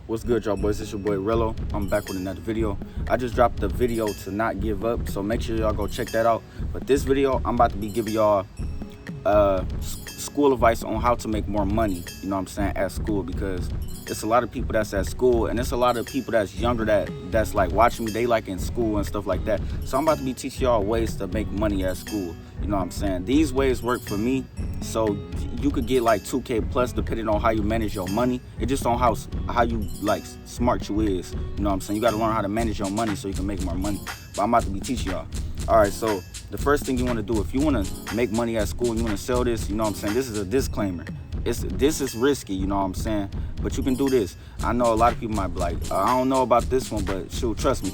What's good, y'all boys? It's your boy Rello. I'm back with another video. I just dropped the video to not give up, so make sure y'all go check that out. But this video, I'm about to be giving y'all school advice on how to make more money, you know what I'm saying, at school, because it's a lot of people that's at school, and it's a lot of people that's younger that's like watching me, they like in school and stuff like that. So I'm about to be teaching y'all ways to make money at school, you know what I'm saying. These ways work for me, so you could get like 2K plus depending on how you manage your money. It just on how you like smart you is, you know what I'm saying. You got to learn how to manage your money so you can make more money. But I'm about to be teaching y'all. All right, so the first thing you want to do, if you want to make money at school and you want to sell this, you know what I'm saying, this is a disclaimer. This is risky, you know what I'm saying, but you can do this. I know a lot of people might be like, I don't know about this one, but shoot, trust me,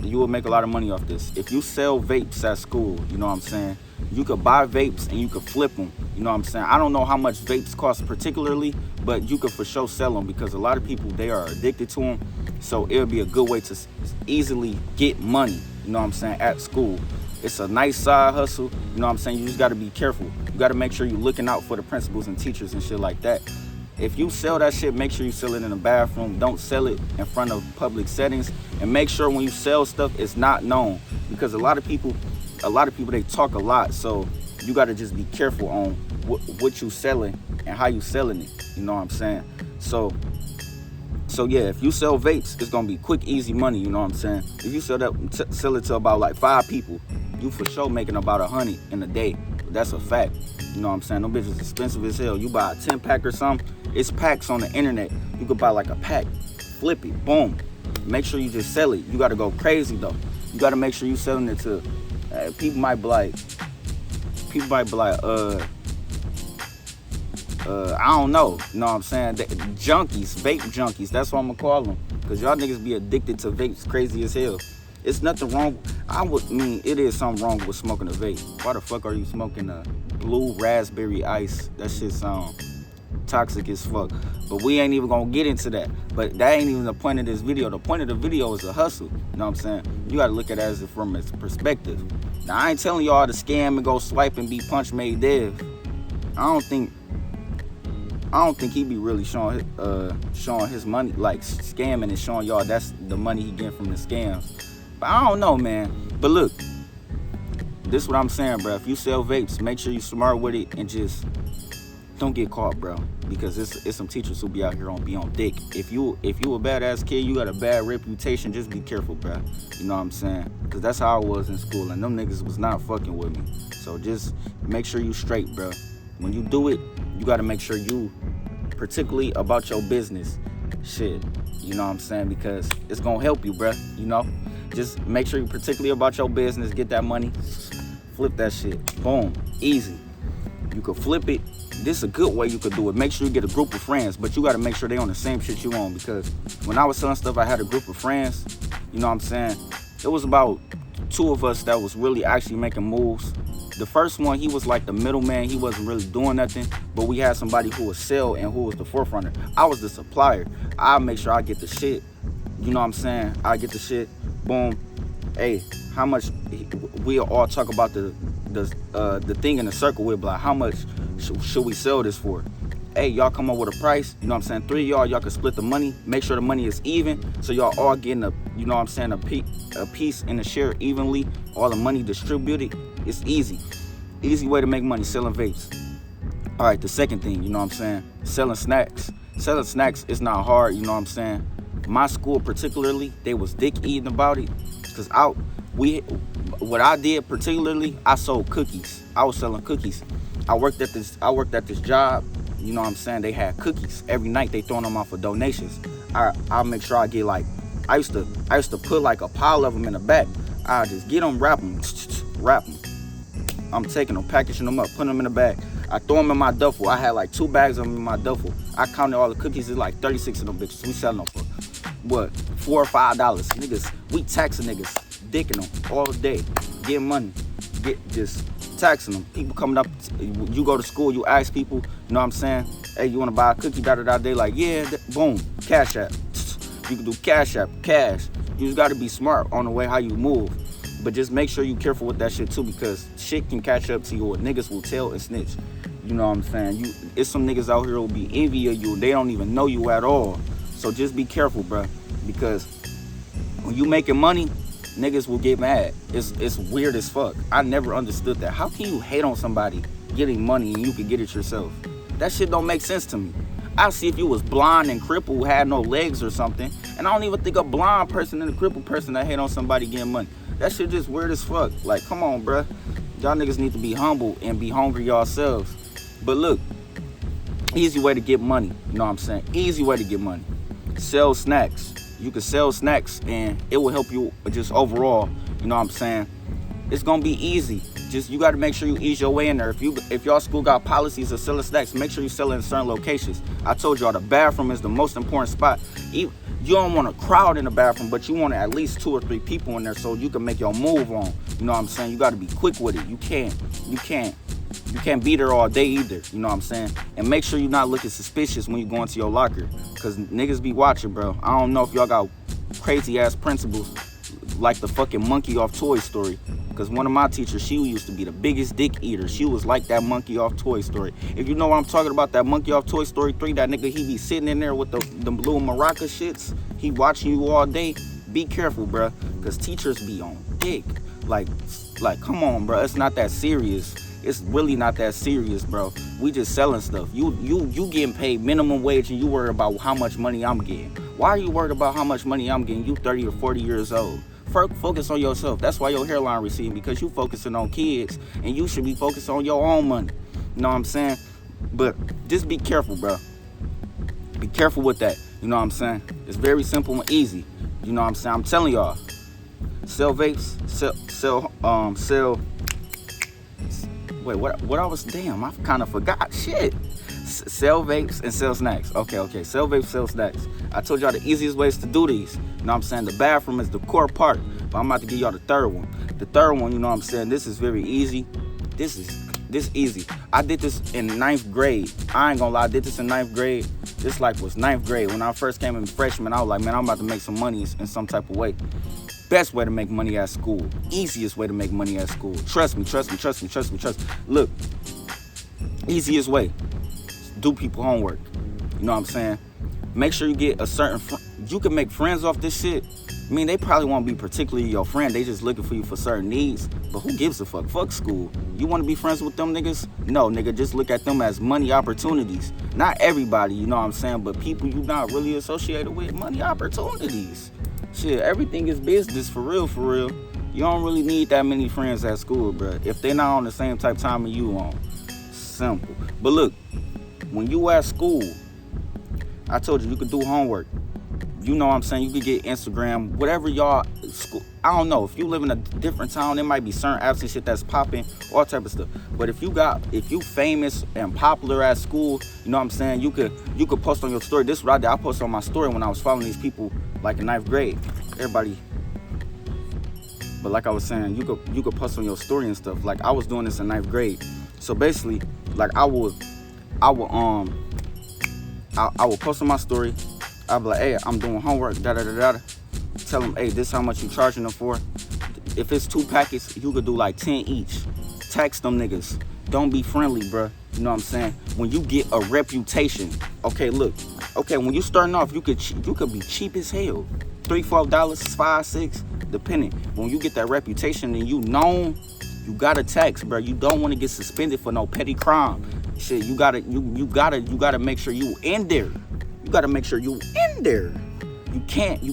you will make a lot of money off this. If you sell vapes at school, you know what I'm saying, you could buy vapes and you could flip them, you know what I'm saying. I don't know how much vapes cost particularly, but you could for sure sell them, because a lot of people, they are addicted to them. So it would be a good way to easily get money, you know what I'm saying, at school. It's a nice side hustle, you know what I'm saying. You just got to be careful. You got to make sure you're looking out for the principals and teachers and shit like that. If you sell that shit, make sure you sell it in the bathroom. Don't sell it in front of public settings, and make sure when you sell stuff, it's not known, because a lot of people they talk a lot. So you got to just be careful on what you selling and how you selling it, you know what I'm saying. So yeah, if you sell vapes, it's gonna be quick, easy money, you know what I'm saying. If you sell it to about like 5 people, you for sure making about 100 in a day. That's a fact, you know what I'm saying. Them bitches expensive as hell. You buy a 10-pack or something, it's packs on the internet. You could buy like a pack, flip it, boom. Make sure you just sell it. You gotta go crazy though. You gotta make sure you selling it to people might be like, I don't know, you know what I'm saying, junkies, vape junkies, that's what I'm gonna call them, because y'all niggas be addicted to vapes crazy as hell. It's nothing wrong, it is something wrong with smoking a vape. Why the fuck are you smoking a blue raspberry ice? That shit sound toxic as fuck. But we ain't even gonna get into that. But that ain't even the point of this video. The point of the video is a hustle, you know what I'm saying. You gotta look at it from its perspective. Now, I ain't telling y'all to scam and go swipe and be punch made dev. I don't think he be really showing his money, like scamming and showing y'all that's the money he getting from the scams. But I don't know, man. But look, this is what I'm saying, bro. If you sell vapes, make sure you smart with it and just don't get caught, bro. Because it's some teachers who be out here be on dick. If you a badass kid, you got a bad reputation, just be careful, bro. You know what I'm saying? Because that's how I was in school, and them niggas was not fucking with me. So just make sure you straight, bro. When you do it, you got to make sure you particularly about your business shit, you know what I'm saying, because it's gonna help you, bruh. You know, just make sure you particularly about your business, get that money, flip that shit, boom, easy. You could flip it. This is a good way you could do it. Make sure you get a group of friends, but you got to make sure they on the same shit you on, because when I was selling stuff, I had a group of friends, you know what I'm saying. It was about 2 of us that was really actually making moves. The first one, he was like the middleman. He wasn't really doing nothing, but we had somebody who would sell and who was the forefronter. I was the supplier. I make sure I get the shit. You know what I'm saying? I get the shit. Boom. Hey, how much? We'll all talk about the thing in the circle. We'll be like, how much should we sell this for? Hey, y'all come up with a price. You know what I'm saying? 3 of y'all can split the money. Make sure the money is even, so y'all all getting you know what I'm saying, a piece in the share evenly. All the money distributed. It's easy way to make money, selling vapes. All right, the second thing, you know what I'm saying, selling snacks. Selling snacks is not hard, you know what I'm saying. My school particularly, they was dick eating about it, because what I did particularly, I sold cookies. I was selling cookies. I worked at this job, you know what I'm saying. They had cookies every night. They throwing them out for donations. I'll make sure I get like, I used to put like a pile of them in the back. I just get them, wrap them. I'm taking them, packaging them up, putting them in the bag. I throw them in my duffel. I had like 2 bags of them in my duffel. I counted all the cookies. It's like 36 of them bitches. We selling them for what, $4 or $5? Niggas, we taxing niggas, dicking them all day, getting money, just taxing them. People coming up, you go to school, you ask people, you know what I'm saying, hey, you want to buy a cookie, They like, yeah, boom, Cash App. You can do Cash App, cash. You just got to be smart on the way how you move. But just make sure you careful with that shit too, because shit can catch up to you, or niggas will tell and snitch. You know what I'm saying? It's some niggas out here who will be envy of you, and they don't even know you at all. So just be careful, bro, because when you making money, niggas will get mad. It's weird as fuck. I never understood that. How can you hate on somebody getting money and you can get it yourself? That shit don't make sense to me. I see if you was blind and crippled, had no legs or something, and I don't even think a blind person and a crippled person that hate on somebody getting money. That shit just weird as fuck. Like, come on, bruh. Y'all niggas need to be humble and be hungry yourselves. But look, easy way to get money. You know what I'm saying? Easy way to get money. Sell snacks. You can sell snacks and it will help you just overall. You know what I'm saying? It's gonna be easy. Just you gotta make sure you ease your way in there. If y'all school got policies of selling snacks, make sure you sell it in certain locations. I told y'all the bathroom is the most important spot. You don't want a crowd in the bathroom, but you want at least 2 or 3 people in there so you can make your move on. You know what I'm saying? You gotta be quick with it. You can't be there all day either. You know what I'm saying? And make sure you're not looking suspicious when you go into your locker, cause niggas be watching, bro. I don't know if y'all got crazy ass principles like the fucking monkey off Toy Story. Cause one of my teachers, she used to be the biggest dick eater. She was like that monkey off Toy Story. If you know what I'm talking about, that monkey off Toy Story 3, that nigga, he be sitting in there with the blue maraca shits. He watching you all day. Be careful, bruh, cause teachers be on dick. Like, come on, bruh. It's not that serious. It's really not that serious, bro. We just selling stuff. You getting paid minimum wage and you worried about how much money I'm getting. Why are you worried about how much money I'm getting? You 30 or 40 years old. Focus on yourself. That's why your hairline receding, because you focusing on kids and you should be focused on your own money. You know what I'm saying? But just be careful, bro. Be careful with that. You know what I'm saying? It's very simple and easy. You know what I'm saying? I'm telling y'all. Sell vapes. Sell. Wait, what I was, damn, I kind of forgot. Shit. Sell vapes and sell snacks. Okay. Sell vapes, sell snacks. I told y'all the easiest ways to do these. You know what I'm saying? The bathroom is the core part. But I'm about to give y'all the third one. The third one, you know what I'm saying? This is very easy. This easy. I did this in 9th grade. I ain't gonna lie, I did this in 9th grade. This like was 9th grade. When I first came in freshman, I was like, man, I'm about to make some money in some type of way. Best way to make money at school. Easiest way to make money at school. Trust me. Look, easiest way. Do people homework. You know what I'm saying? Make sure you get a certain you can make friends off this shit. I mean, they probably won't be particularly your friend. They just looking for you for certain needs. But who gives a fuck? Fuck school. You want to be friends with them niggas? No, nigga, just look at them as money opportunities. Not everybody, you know what I'm saying? But people you not really associated with, money opportunities. Shit, everything is business, for real. You don't really need that many friends at school, bro. If they're not on the same type of time as you on. Simple. But look, when you at school, I told you could do homework. You know what I'm saying? You could get Instagram, whatever y'all school. I don't know. If you live in a different town, there might be certain apps and shit that's popping, all type of stuff. But if you famous and popular at school, you know what I'm saying? You could post on your story. This is what I did. I posted on my story when I was following these people like in 9th grade. Everybody. But like I was saying, you could post on your story and stuff. Like I was doing this in 9th grade. So basically, like I would post on my story. I'd be like, hey, I'm doing homework, Tell them, hey, this how much you charging them for. If it's 2 packets, you could do like 10 each. Text them niggas. Don't be friendly, bruh. You know what I'm saying? When you get a reputation, okay, look. Okay, when you starting off, you could be cheap as hell. $3, $4, $5, $6, depending. When you get that reputation and you known, you gotta text, bruh. You don't want to get suspended for no petty crime. Shit, you gotta make sure you in there. You gotta make sure you in there. You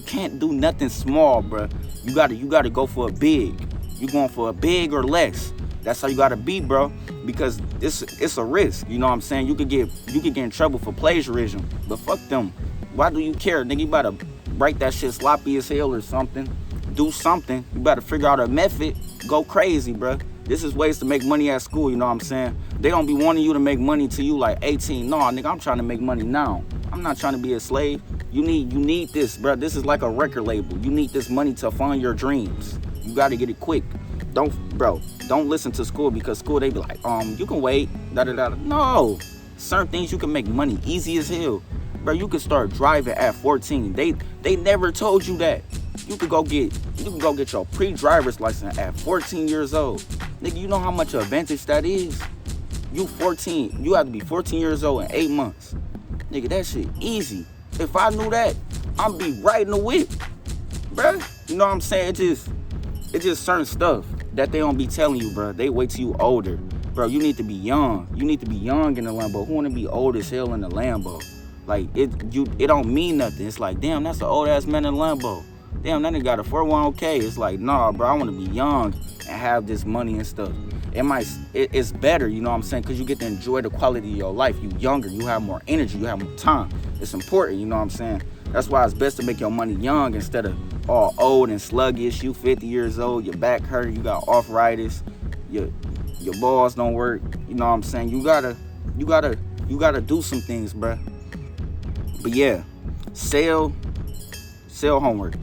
can't do nothing small, bro. You gotta go for a big. You going for a big or less. That's how you gotta be, bro. Because it's a risk. You know what I'm saying? You could get in trouble for plagiarism. But fuck them. Why do you care, nigga? You better write that shit sloppy as hell or something. Do something. You better figure out a method. Go crazy, bro. This is ways to make money at school. You know what I'm saying? They don't be wanting you to make money till you like 18. No, nigga, I'm trying to make money now. I'm not trying to be a slave. You need this, bro. This is like a record label. You need this money to fund your dreams. You got to get it quick. Don't listen to school because school, they be like, you can wait, No. Certain things you can make money easy as hell. Bro, you can start driving at 14. They never told you that. You can go get your pre-driver's license at 14 years old. Nigga, you know how much advantage that is? You 14. You have to be 14 years old in 8 months. Nigga, that shit easy. If I knew that, I'd be riding the whip, bruh. You know what I'm saying? It's just certain stuff that they don't be telling you, bruh. They wait till you older. Bro, you need to be young. You need to be young in the Lambo. Who wanna be old as hell in the Lambo? Like, it don't mean nothing. It's like, damn, that's an old-ass man in a Lambo. Damn, that nigga got a 401k. It's like, nah, bro, I wanna be young and have this money and stuff. It's better, you know what I'm saying? Because you get to enjoy the quality of your life. You younger, you have more energy, you have more time. It's important, you know what I'm saying? That's why it's best to make your money young instead of all old and sluggish. You 50 years old, your back hurt, you got arthritis, your balls don't work. You know what I'm saying? You gotta do some things, bruh. But yeah, sell homework.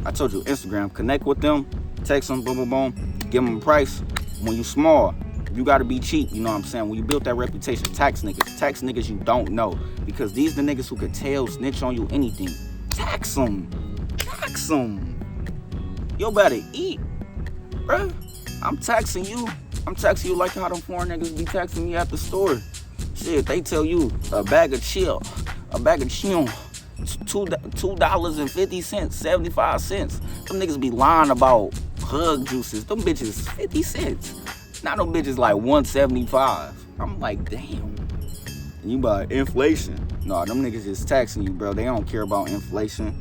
I told you, Instagram, connect with them, text them, boom, boom, boom, give them a price. When you small, you gotta be cheap, you know what I'm saying? When you build that reputation, tax niggas you don't know. Because these the niggas who could tell, snitch on you, anything. Tax them. You better eat, bruh. I'm taxing you like how them foreign niggas be taxing me at the store. Shit, they tell you a bag of chill, $2.50, 75 cents. Them niggas be lying about hug juices. Them bitches 50 cents. Now them bitches like 175. I'm like, damn. And you buy inflation. No, them niggas just taxing you, bro. They don't care about inflation.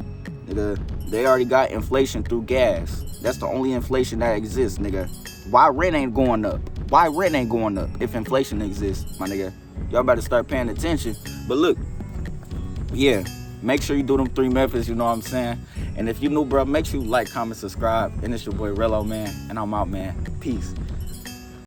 Nigga, they already got inflation through gas. That's the only inflation that exists, nigga. Why rent ain't going up? If inflation exists, my nigga? Y'all better start paying attention. But look, yeah, make sure you do them 3 methods, you know what I'm saying? And if you new, bro, make sure you like, comment, subscribe. And it's your boy Rello, man. And I'm out, man. Peace.